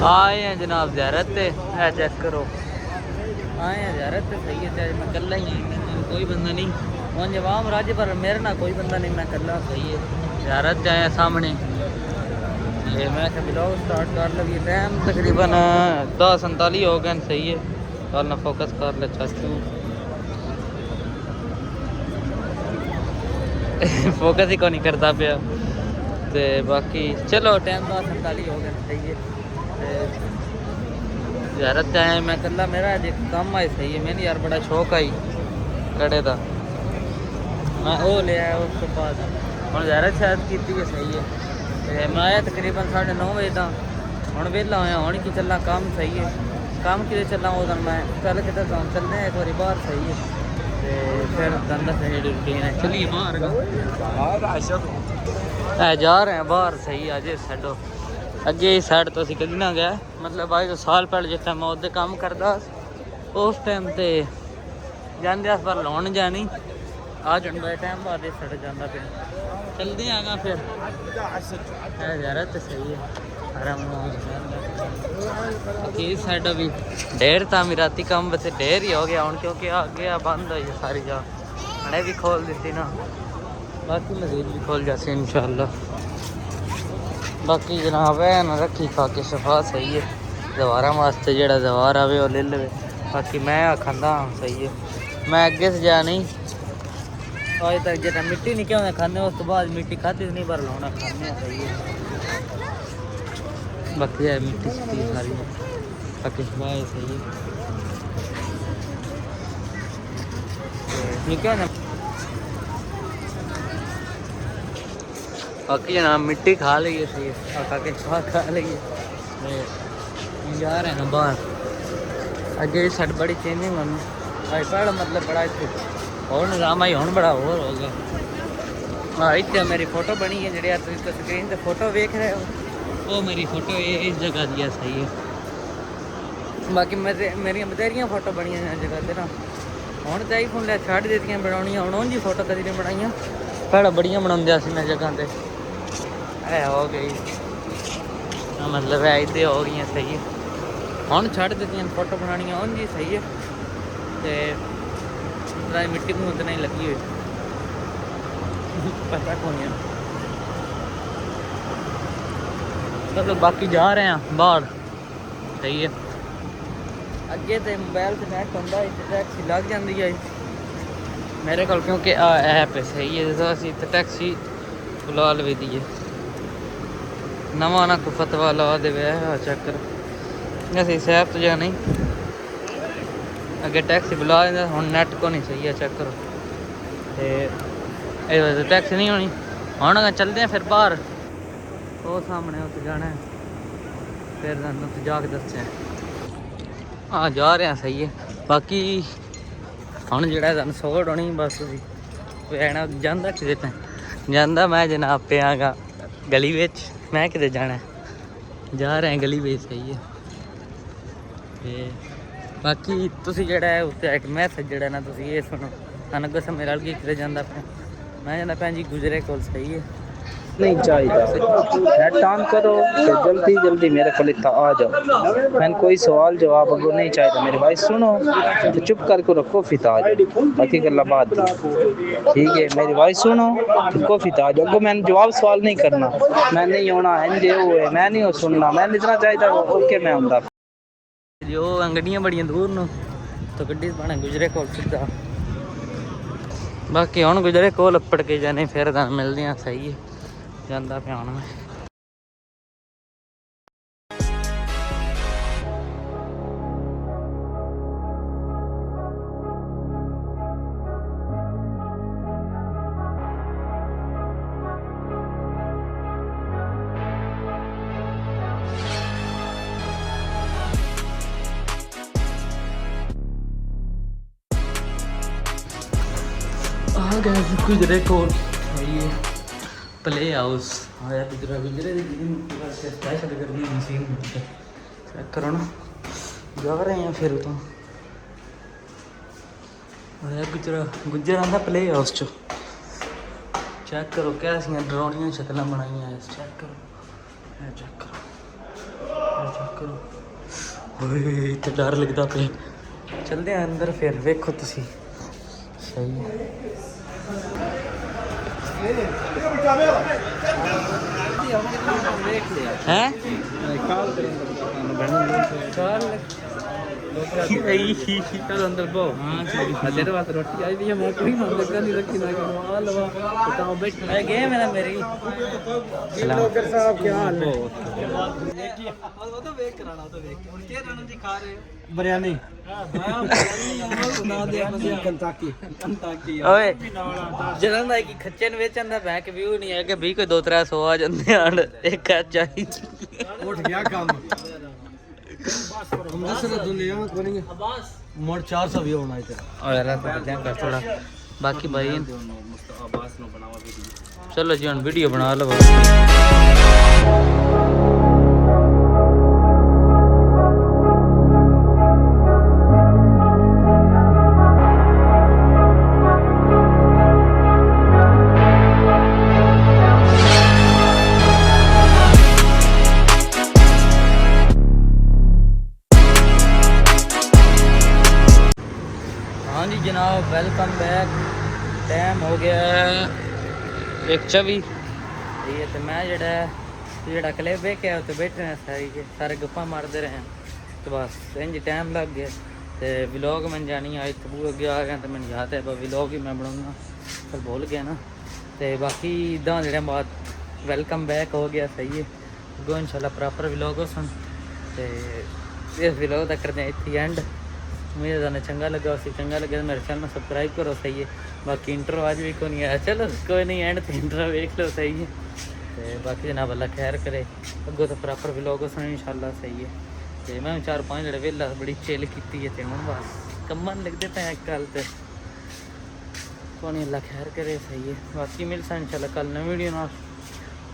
आए हैं जनाब ज़ियारत पे, है चेक करो। आए हैं ज़ियारत पे, सही है। चाहे मैं कल्ला ही हूँ, कोई बंदा नहीं। वहाँ जवाब राजे पर मेरे ना कोई बंदा नहीं, मैं कल्ला, सही है। ज़ियारत जाए सामने ये मैं ब्लॉग स्टार्ट कर लगी। टाइम तकरीबन 10:39 हो गए, सही है। कल ना फोकस कर ले चाचू फोकस ही को नहीं करता पे। तो बाकी चलो टाइम 10:39 हो गए, सही है। ज़ियारत जाए मैं कल्ला, मेरा अज कम आए, सही है। मैंने यार बड़ा शौक आई कड़े का, मैं वो ले आया। उसके बाद हम ज़ियारत शायद की है, सही है। तो मैं आया तकरीबन 9:30 बजे का। हूँ वेला होया हूँ कि चलना काम, सही है। काम कि चलना वो दिन मैं चल के चलने एक बार बाहर, सही है। तो फिर धंधा सही रूटीन है, चलिए बाहर जा रहे हैं बाहर, सही है। अजय छो अगे इस साइड तो असी कभी ना गया, मतलब आज तो साल पहले जिस टाइम मैं उधर काम करता उस टाइम तो जाते पर लाने जानी। आज हम बड़े टाइम बाद इस साइड जाना पे, चलते आगा फिर यार तो सही है। इस साइड भी ढेर था मेरा राती काम, वैसे ढेर ही हो गया हूँ क्योंकि आ गया बंद हो सारी जा मैंने भी खोल दी ना, बाकी मजीद भी खोल जाते इंशाल्लाह। बाकी जनाब है ना रखी खा के शफा, सही है। दवारा वास्ते जो दवार आवे वो ले ले, बाकी मैं खादा हाँ, सही है। मैं अगे से जा नहीं आज तक जो मिट्टी नहीं क्या खाने, उस तो बाद मिट्टी खाती नहीं पर लाना खाने, सही है। बाकी है मिट्टी शिट्टी सारी बाकी शफा है, सही है। ठीक है ना, बाकी जनाब मिट्टी खा लीजिए, सही है। खा के खा लीजिए, जा रहे हैं बाहर। अगे साइड बड़ी चेंजिंग होनी भाई, पहले मतलब बड़ा इतने और निजाम आई, हूँ बड़ा और हो गया। हाँ इतने मेरी फोटो बनी है जी यार, तुम स्क्रीन पर फोटो वेख रहे हो, वो मेरी फोटो इस जगह दी है, सही है। बाकी मेरी बतेरियाँ फोटो बनिया जगह से ना, हूँ तो आईफोन लिया छड़ देती बनानिया, हूँ जी फोटो कभी नहीं बनाई, पहले बड़िया बनाते मैं जगह से है हो गई, मतलब है इतने हो गई, सही है। हूँ छड़ देती फोटो बनानिया हूँ जी, सही है। तो मिट्टी को उतना ही लगी हुई पता कौन है। चलो बाकी जा रहे हैं बाहर, सही है। अगे तो मोबाइल से नेट होंगे, टैक्सी लग जाती है मेरे को, क्योंकि ऐप है, सही है। जो असी तो टैक्सी बुला लवे दी है, नवा ना को फतवा ला दे चक्कर, असी सैप तो जा नहीं अगे टैक्सी बुला दें, हम नैट को नहीं, सही है। चेक करो तो टैक्सी नहीं होनी, हम चलते हैं फिर बाहर, वो सामने उत्ते जाना है, फिर उत्ते जाके दसते हैं। हाँ जा रहे हैं, सही है। बाकी हम जो सोट होनी बस पैना जाता कि जाता, मैं जनाब पे आगा गली में, मैं कि जाना जा रहे हैं गली में, सही है। बाकी तुसी जो है उत्ते एक मैसेज जो ना तुसी ये सुनो, अनग समय रल गई कि जाता पे, मैं जाना भैन जी गुजरे कोल, सही है। नहीं चाहिए नेट ऑन करो तो जल्दी जल्दी मेरे को लिखता आ जाओ, मैंने कोई सवाल जवाब अगर नहीं चाहिए मेरे भाई सुनो तो चुप करके रखो, फिर आ जाओ, बाकी गल्ला बात ठीक है। मेरी भाई सुनो तो फिर आ जाओ, मैंने जवाब सवाल नहीं करना, मैं नहीं होना एंजे हुए, मैं नहीं हो सुनना, मैं इतना चाहिए ओके मैं आऊँगा। जो अंगड़ियाँ बड़ियाँ दूर न तो गड्डी पाने गुजरे कोल सीधा, बाकी हम गुजरे कोल अप्पड़ के जाने फिर मिलते हैं, सही है। जाता पे हूँ मैं आ गए गुजरे कोल, सही है। प्ले हाउस आया गुजरा, गुजरे स्पेशल कर दी मशीन चेक करो ना, जा रहे हैं फिर तो आया गुजरा, गुजर आंदा प्ले हाउस चो, चेक करो कैसियां डरावनियां शक्ल बनाई हैं, चेक करो चेक करो ਚੈੱਕ ਕਰੋ ਓਏ ਤੇ ਡਰ ਲੱਗਦਾ ਪਿਆ ਚਲਦੇ ਆ ਅੰਦਰ ਫਿਰ ਵੇਖੋ ਤੁਸੀਂ ਸਹੀ ਹੈ चलो अंदर बो तेरे वास्ते रोटी आई भी है मैं कोई ना लगा नहीं रखी ना कि आ लवा बताओ बैठ गए मेरा मेरी ब्लॉगर साहब क्या हाल है वो तो वेट कराना तो वेट और क्या रणन जी खा रहे हो बिरयानी सुना दे बंदे कंताकी ओए ਜਦੋਂ ਦਾ ਕਿ ਖੱਚੇ ਨੂੰ ਵੇਚਣ ਦਾ ਬੈਕ ਵਿਊ ਨਹੀਂ ਹੈ ਕਿ ਵੀ ਕੋਈ 2-300 ਆ ਜਾਂਦੇ ਆਣ ਇੱਕ ਆ ਚਾਹੀਦੀ ਉੱਠ ਗਿਆ ਕੰਮ हम दस दुनिया में बनेंगे मोड़ 400 भी होना है और यार कर थोड़ा बाकी भाई चलो जी हम वीडियो बना लो हाँ जी जनाब वेलकम बैक टाइम हो गया 1:24 ठीक है तो मैं जड़ा क्लिप वेख्या उत्ते बैठे हैं सारे गप्पा मारते रहे तो बस इंज टाइम लग गया तो व्लॉग मैं जानी आज तबू अगे आ गया तो मैंने याद है व्लॉग ही मैं बनाऊँगा पर भूल गया ना तो बाकी इदा जो बाद वेलकम बैक हो गया सही है अगो इंशाल्लाह प्रॉपर व्लॉग हो सन तो इस व्लॉग का करते हैं इतनी एंड मुझे जाने चंगा लगा उसी चंगा लगे तो मेरे चैनल सब्सक्राइब करो सही है बाकी इंट्रो आज भी कोई नहीं आया चलो कोई नहीं एंड तो इंट्रो देख लो सही है तो बाकी जनाब अल्लाह खैर करे अगो तो प्रॉपर व्लॉग सुन इंशाल्लाह सही है तो मैं 4-5 जड़े वेला बड़ी चिल की है तो हूँ बस कम्मन लगते पे कल तो कोई नहीं अल्लाह खैर करे सही है बाकी मिलता इंशाल्लाह कल नई वीडियो ना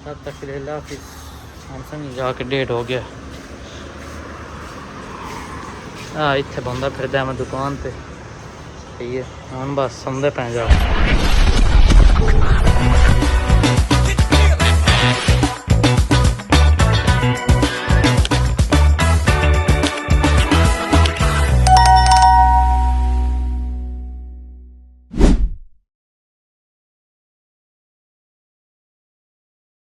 तब तक के लिए अल्लाह हाफिज़ हम समझ जाके डेट हो गया हाँ इतने बंदा फिर मैं दुकान पे ठीक है हम बस सौंदे पै जा